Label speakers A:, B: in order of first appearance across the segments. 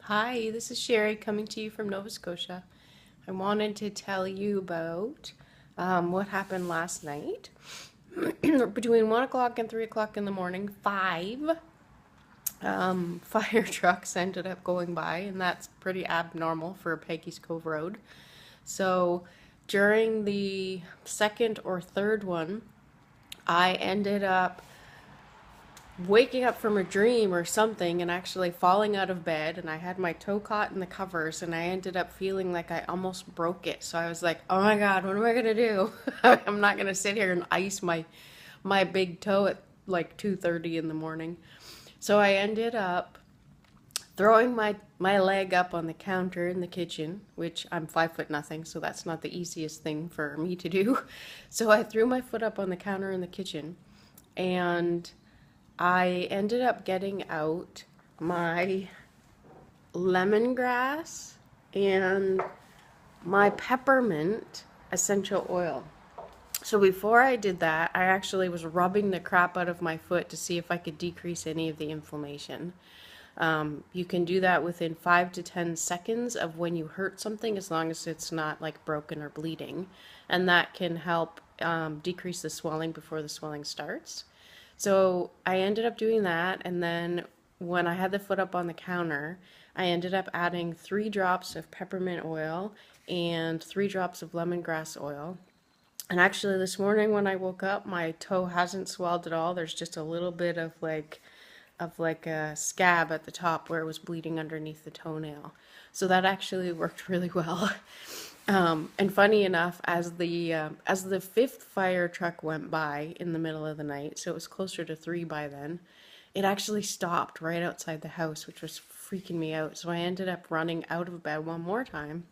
A: Hi, this is Sherry coming to you from Nova Scotia. I wanted to tell you about what happened last night. Between 1 o'clock and 3 o'clock in the morning, five fire trucks ended up going by, and that's pretty abnormal for Peggy's Cove Road. So during the second or third one, I ended up waking up from a dream or something and actually falling out of bed, and I had my toe caught in the covers, and I ended up feeling like I almost broke it. So I was like, oh my god, what am I gonna do? I'm not gonna sit here and ice my big toe at like 2:30 in the morning. So I ended up throwing my leg up on the counter in the kitchen, which I'm 5 foot nothing, so that's not the easiest thing for me to do. So I threw my foot up on the counter in the kitchen, and I ended up getting out my lemongrass and my peppermint essential oil. So before I did that, I actually was rubbing the crap out of my foot to see if I could decrease any of the inflammation. You can do that within 5 to 10 seconds of when you hurt something, as long as it's not like broken or bleeding. And that can help decrease the swelling before the swelling starts. So I ended up doing that, and then when I had the foot up on the counter, I ended up adding 3 drops of peppermint oil and 3 drops of lemongrass oil. And actually this morning when I woke up, my toe hasn't swelled at all. There's just a little bit of like a scab at the top where it was bleeding underneath the toenail. So that actually worked really well. And funny enough, as the fifth fire truck went by in the middle of the night, so it was closer to 3 by then, it actually stopped right outside the house, which was freaking me out. So I ended up running out of bed one more time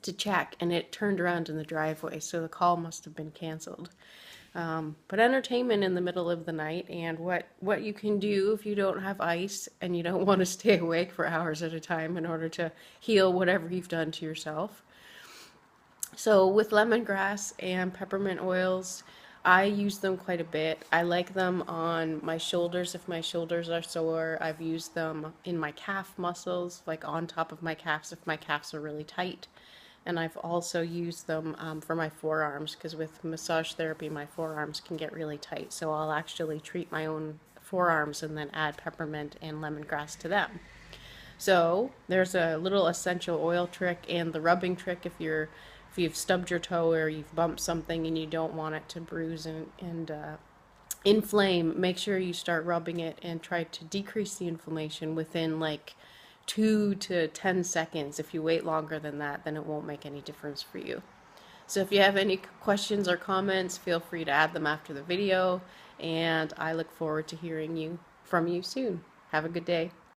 A: to check, and it turned around in the driveway, so the call must have been canceled. But entertainment in the middle of the night, and what you can do if you don't have ice and you don't want to stay awake for hours at a time in order to heal whatever you've done to yourself. So with lemongrass and peppermint oils, I use them quite a bit. I like them on my shoulders if my shoulders are sore. I've used them in my calf muscles, like on top of my calves if my calves are really tight. And I've also used them for my forearms, because with massage therapy, my forearms can get really tight. So I'll actually treat my own forearms and then add peppermint and lemongrass to them. So there's a little essential oil trick and the rubbing trick if you've stubbed your toe or you've bumped something and you don't want it to bruise and inflame. Make sure you start rubbing it and try to decrease the inflammation within like 2 to 10 seconds. If you wait longer than that, then it won't make any difference for you. So if you have any questions or comments, feel free to add them after the video, and I look forward to hearing from you soon. Have a good day.